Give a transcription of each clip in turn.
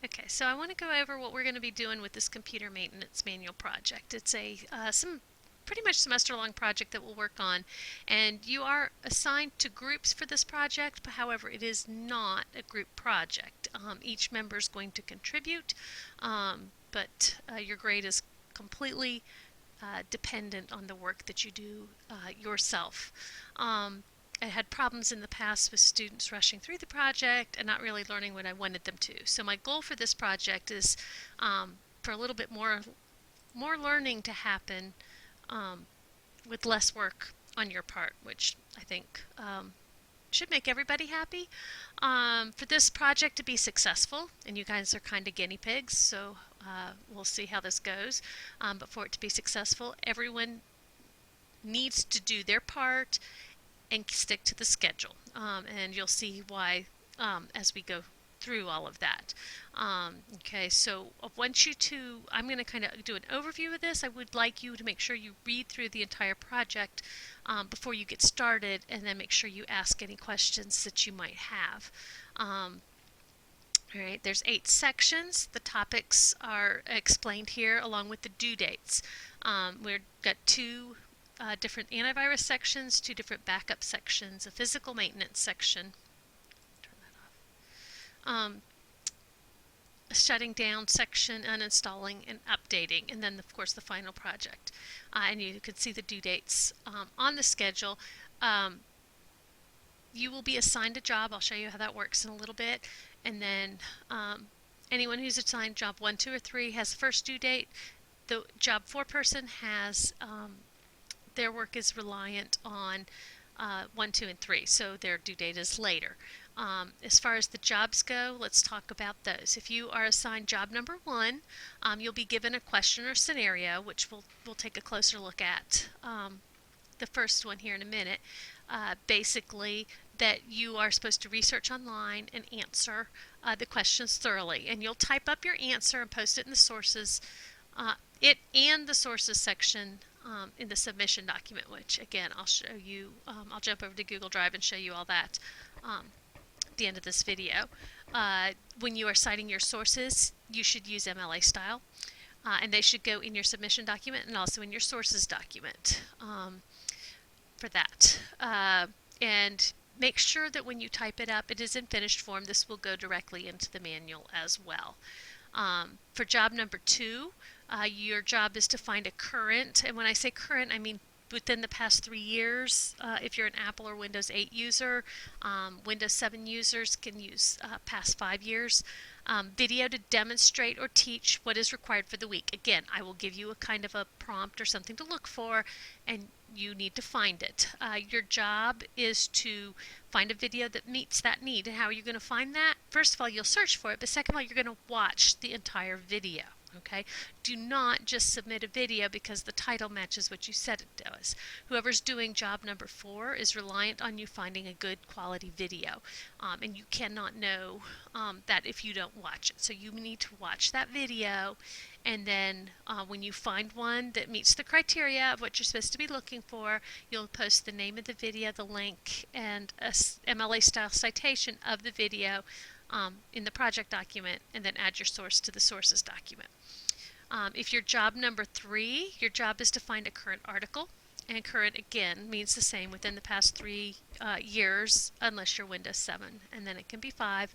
Okay, so I want to go over what we're going to be doing with this computer maintenance manual project. It's a some pretty much semester-long project that we'll work on, and you are assigned to groups for this project. But however, it is not a group project. Each member is going to contribute, but your grade is completely dependent on the work that you do yourself. I had problems in the past with students rushing through the project and not really learning what I wanted them to. So my goal for this project is for a little bit more learning to happen with less work on your part, which I think should make everybody happy. For this project to be successful, and you guys are kind of guinea pigs, so we'll see how this goes. But for it to be successful, everyone needs to do their part and stick to the schedule. And you'll see why as we go through all of that. Okay, so I want you to, I'm going to kind of do an overview of this. I would like you to make sure you read through the entire project before you get started, and then make sure you ask any questions that you might have. All right, there's 8 sections. The topics are explained here along with the due dates. We've got 2 different antivirus sections, 2 different backup sections, a physical maintenance section, turn that off, a shutting down section, uninstalling and updating, and then of course the final project. And you can see the due dates on the schedule. You will be assigned a job. I'll show you how that works in a little bit. And then anyone who's assigned job 1, 2, or 3 has the first due date. The job 4 person has their work is reliant on 1, 2, and 3, so their due date is later. As far as the jobs go, let's talk about those. If you are assigned job number 1, you'll be given a question or scenario, which we'll take a closer look at the first one here in a minute. Basically, that you are supposed to research online and answer the questions thoroughly. And you'll type up your answer and post it in the sources, and the sources section in the submission document, which again, I'll show you, I'll jump over to Google Drive and show you all that at the end of this video. When you are citing your sources, you should use MLA style. And they should go in your submission document and also in your sources document for that. And make sure that when you type it up, it is in finished form. This will go directly into the manual as well. For job number 2, your job is to find a current, and when I say current, I mean within the past 3 years. If you're an Apple or Windows 8 user, Windows 7 users can use past 5 years. Video to demonstrate or teach what is required for the week. Again, I will give you a kind of a prompt or something to look for, and you need to find it. Your job is to find a video that meets that need. And how are you going to find that? First of all, you'll search for it, but second of all, you're going to watch the entire video. Okay? Do not just submit a video because the title matches what you said it does. Whoever's doing job number 4 is reliant on you finding a good quality video. And you cannot know that if you don't watch it. So you need to watch that video, and then when you find one that meets the criteria of what you're supposed to be looking for, you'll post the name of the video, the link, and a MLA style citation of the video in the project document, and then add your source to the sources document. If your job number 3, your job is to find a current article, and current again means the same within the past 3 years, unless you're Windows 7, and then it can be 5,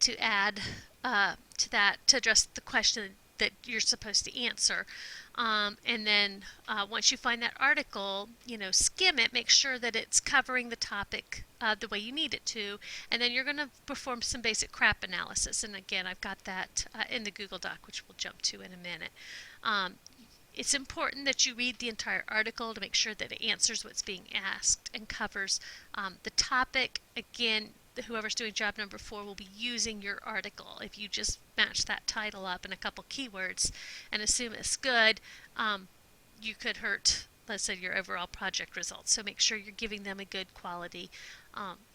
to add to that to address the question that you're supposed to answer. And then once you find that article, skim it, make sure that it's covering the topic the way you need it to, and then you're going to perform some basic crap analysis. And again, I've got that in the Google Doc, which we'll jump to in a minute. It's important that you read the entire article to make sure that it answers what's being asked and covers the topic. Again, whoever's doing job number 4 will be using your article. If you just match that title up and a couple keywords and assume it's good, you could hurt, let's say, your overall project results. So make sure you're giving them a good quality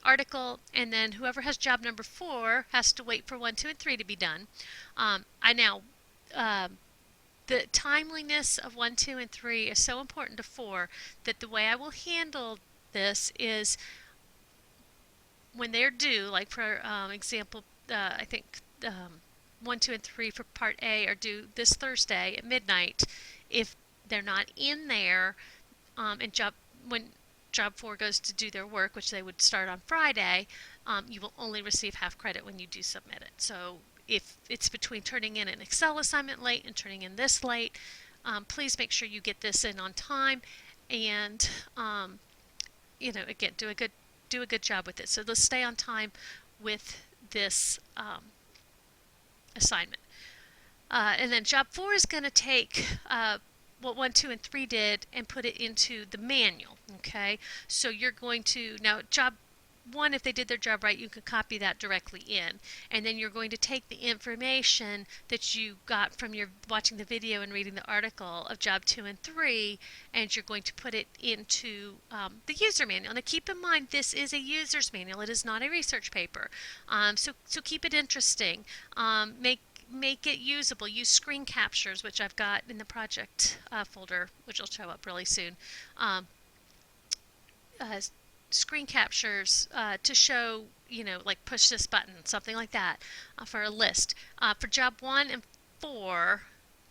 article, and then whoever has job number 4 has to wait for 1, 2, and 3 to be done. The timeliness of 1, 2, and 3 is so important to 4 that the way I will handle this is when they're due, like for example, I think 1, 2, and 3 for Part A are due this Thursday at midnight. If they're not in there, and when Job 4 goes to do their work, which they would start on Friday, you will only receive half credit when you do submit it. So if it's between turning in an Excel assignment late and turning in this late, please make sure you get this in on time, and again, do a good job with it. So let's stay on time with this assignment. And then job 4 is going to take what 1, 2, and 3 did and put it into the manual. Okay, so you're going to, now job 1, if they did their job right, you can copy that directly in, and then you're going to take the information that you got from your watching the video and reading the article of job 2 and 3, and you're going to put it into the user manual. Now keep in mind, this is a user's manual. It is not a research paper, so keep it interesting. Make it usable. Use screen captures, which I've got in the project folder, which will show up really soon. Screen captures to show, like push this button, something like that, for a list. For job 1 and 4,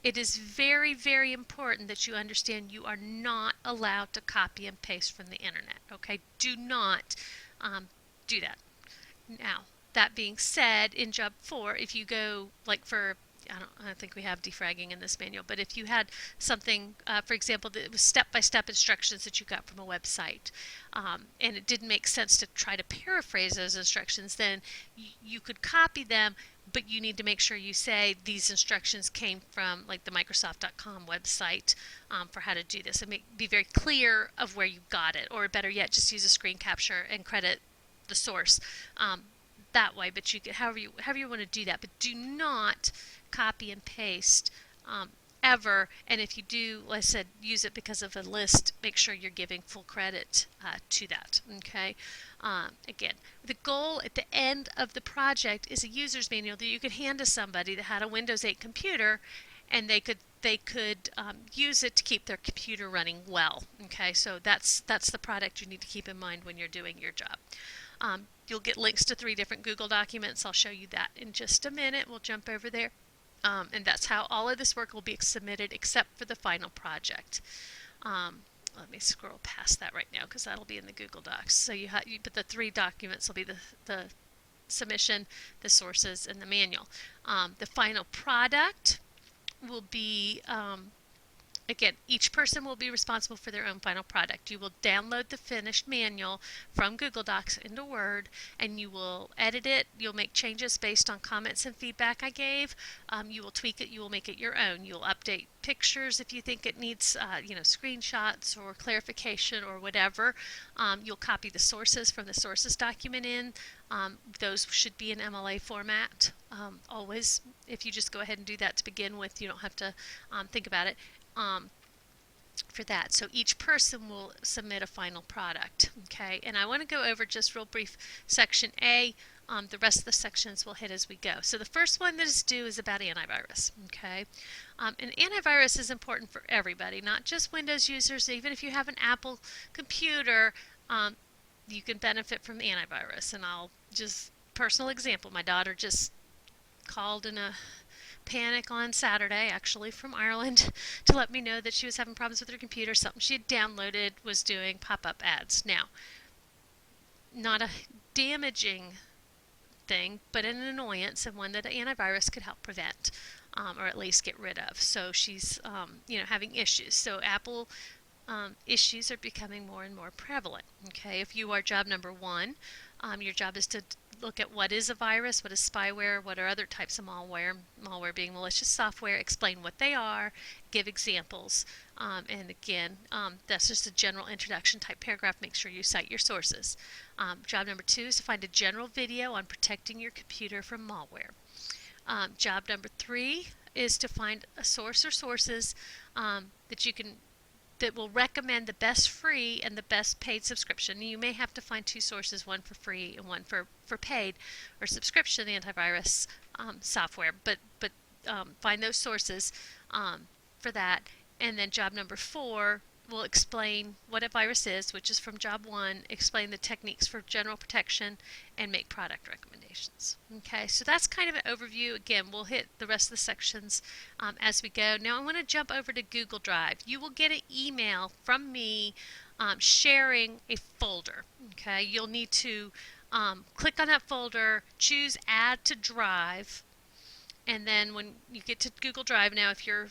it is very, very important that you understand you are not allowed to copy and paste from the internet. Okay, do not do that. Now, that being said, in job 4, if you go like for, I don't think we have defragging in this manual, but if you had something, for example, that was step-by-step instructions that you got from a website, and it didn't make sense to try to paraphrase those instructions, then you could copy them, but you need to make sure you say these instructions came from like the Microsoft.com website for how to do this, and be very clear of where you got it, or better yet, just use a screen capture and credit the source that way. But you can, however you want to do that, but do not copy and paste ever. And if you do, like I said, use it because of a list, make sure you're giving full credit to that. Okay. Again, the goal at the end of the project is a user's manual that you could hand to somebody that had a Windows 8 computer, and they could use it to keep their computer running well. Okay, so that's the product you need to keep in mind when you're doing your job. You'll get links to 3 different Google documents. I'll show you that in just a minute. We'll jump over there. And that's how all of this work will be submitted except for the final project. Let me scroll past that right now because that'll be in the Google Docs. So but the 3 documents will be the submission, the sources, and the manual. The final product will be, again, each person will be responsible for their own final product. You will download the finished manual from Google Docs into Word, and you will edit it. You'll make changes based on comments and feedback I gave. You will tweak it. You will make it your own. You'll update pictures if you think it needs, screenshots or clarification or whatever. You'll copy the sources from the sources document in. Those should be in MLA format. Always, if you just go ahead and do that to begin with, you don't have to think about it. For that. So each person will submit a final product. Okay, and I want to go over just real brief section A. The rest of the sections we'll hit as we go. So the first one that is due is about antivirus. Okay, and antivirus is important for everybody, not just Windows users. Even if you have an Apple computer, you can benefit from antivirus. And I'll just, personal example, my daughter just called in a panic on Saturday, actually from Ireland, to let me know that she was having problems with her computer. Something she had downloaded was doing pop-up ads. Now, not a damaging thing, but an annoyance, and one that an antivirus could help prevent, or at least get rid of. So she's having issues. So Apple issues are becoming more and more prevalent. Okay, if you are job number 1, your job is to look at what is a virus, what is spyware, what are other types of malware being malicious software, explain what they are, give examples, and again, that's just a general introduction type paragraph. Make sure you cite your sources. Job number 2 is to find a general video on protecting your computer from malware. Job number 3 is to find a source or sources that will recommend the best free and the best paid subscription. You may have to find 2 sources, one for free and one for paid or subscription antivirus software, but find those sources for that. And then job number 4 will explain what a virus is, which is from job 1, explain the techniques for general protection, and make product recommendations. Okay, so that's kind of an overview. Again, we'll hit the rest of the sections as we go. Now I want to jump over to Google Drive. You will get an email from me sharing a folder. Okay, you'll need to click on that folder, choose Add to Drive, and then when you get to Google Drive, now if you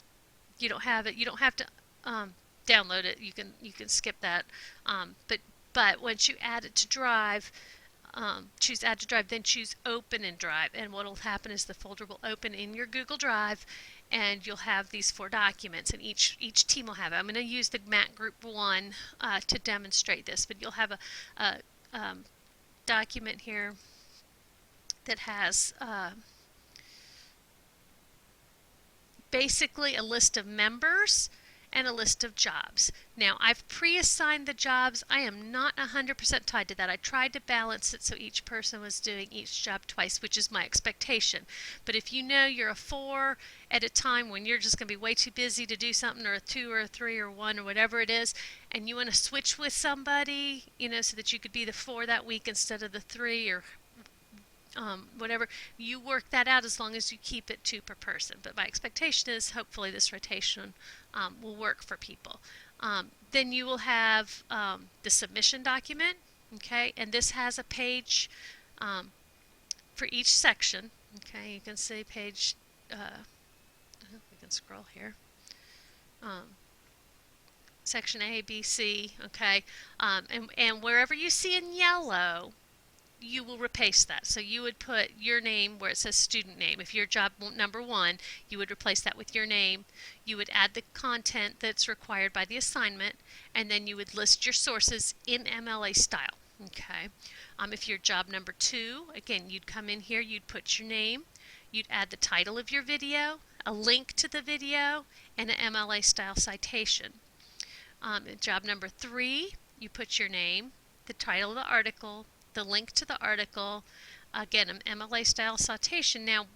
don't have it, you don't have to download it. You can skip that. But once you add it to Drive, choose Add to Drive, then choose Open in Drive, and what will happen is the folder will open in your Google Drive, and you'll have these 4 documents, and each team will have it. I'm going to use the MAC Group 1 to demonstrate this, but you'll have a document here that has basically a list of members and a list of jobs. Now I've pre-assigned the jobs. I am not 100% tied to that. I tried to balance it so each person was doing each job twice, which is my expectation. But if you know you're a 4 at a time when you're just going to be way too busy to do something, or a 2 or a 3 or 1 or whatever it is, and you want to switch with somebody, so that you could be the 4 that week instead of the 3, or whatever, you work that out as long as you keep it 2 per person. But my expectation is hopefully this rotation will work for people. Then you will have the submission document, okay, and this has a page for each section. Okay, you can see page, we can scroll here, section A, B, C, okay, and wherever you see in yellow, you will replace that. So you would put your name where it says student name. If you're job number 1, you would replace that with your name. You would add the content that's required by the assignment, and then you would list your sources in MLA style. Okay. If you're job number 2, again, you'd come in here, you'd put your name, you'd add the title of your video, a link to the video, and an MLA style citation. Job number 3, you put your name, the title of the article, the link to the article, again, an MLA style citation. Now,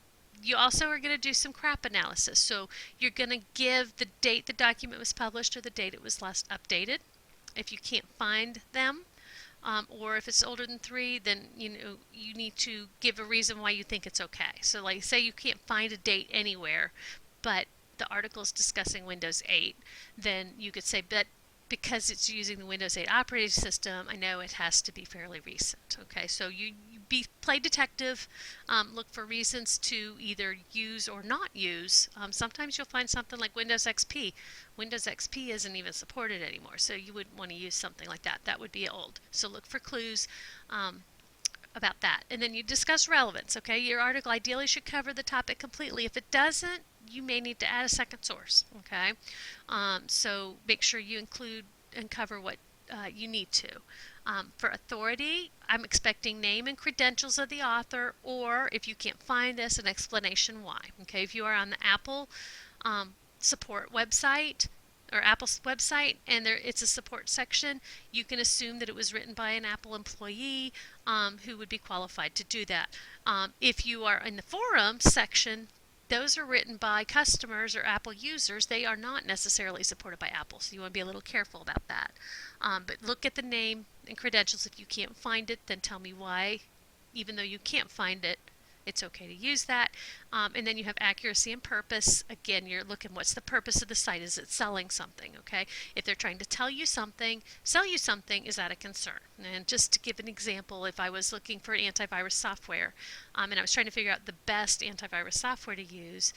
you also are going to do some crap analysis. So you're going to give the date the document was published or the date it was last updated. If you can't find them, or if it's older than 3, then you need to give a reason why you think it's okay. So like say you can't find a date anywhere, but the article is discussing Windows 8, then you could say, but because it's using the Windows 8 operating system, I know it has to be fairly recent. Okay, so you play detective, look for reasons to either use or not use. Sometimes you'll find something like Windows XP. Windows XP isn't even supported anymore, so you wouldn't want to use something like that. That would be old. So look for clues about that. And then you discuss relevance. Okay, your article ideally should cover the topic completely. If it doesn't, you may need to add a second source. Okay, so make sure you include and cover what you need to. For authority, I'm expecting name and credentials of the author, or if you can't find this, an explanation why. Okay, if you are on the Apple support website, or Apple's website, and it's a support section, you can assume that it was written by an Apple employee who would be qualified to do that. If you are in the forum section, those are written by customers or Apple users. They are not necessarily supported by Apple, so you want to be a little careful about that. But look at the name and credentials. If you can't find it, then tell me why. Even though you can't find it, it's okay to use that. And then you have accuracy and purpose. Again, you're looking, what's the purpose of the site? Is it selling something? Okay, if they're trying to tell you something, sell you something, is that a concern? And just to give an example, if I was looking for antivirus software and I was trying to figure out the best antivirus software to use,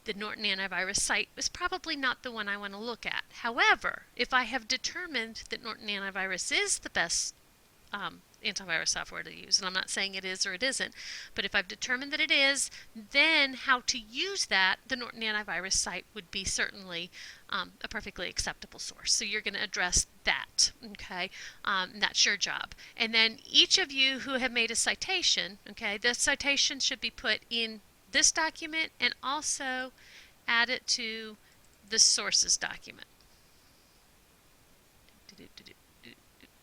the Norton Antivirus site was probably not the one I want to look at. However, if I have determined that Norton Antivirus is the best antivirus software to use, and I'm not saying it is or it isn't, but if I've determined that it is, then how to use that, the Norton Antivirus site would be certainly a perfectly acceptable source. So you're going to address that, okay? That's your job. And then each of you who have made a citation, okay, the citation should be put in this document and also add it to the sources document.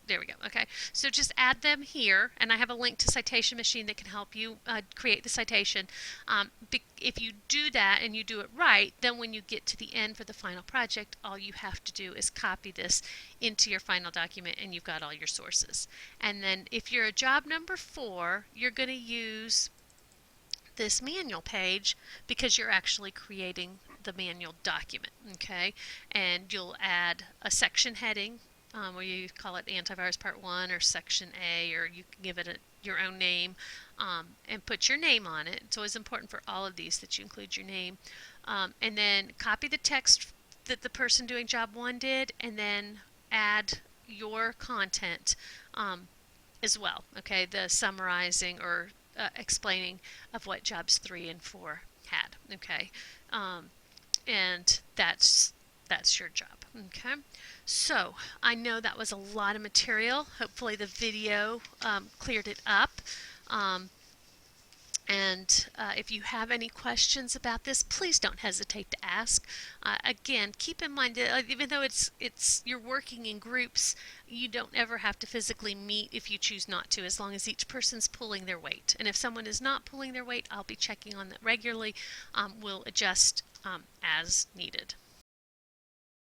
There we go. Okay, so just add them here, and I have a link to Citation Machine that can help you create the citation. If you do that and you do it right, then when you get to the end for the final project, all you have to do is copy this into your final document, and you've got all your sources. And then if you're a job number 4, you're going to use this manual page because you're actually creating the manual document, okay? And you'll add a section heading where you call it Antivirus Part 1 or Section A, or you can give it your own name and put your name on it. It's always important for all of these that you include your name. And then copy the text that the person doing job 1 did, and then add your content as well, okay? The summarizing or explaining of what jobs 3 and 4 had, okay? And that's your job, okay? So I know that was a lot of material. Hopefully the video cleared it up. And if you have any questions about this, please don't hesitate to ask. Again, keep in mind that even though you're working in groups, you don't ever have to physically meet if you choose not to, as long as each person's pulling their weight. And if someone is not pulling their weight, I'll be checking on that regularly. We'll adjust as needed.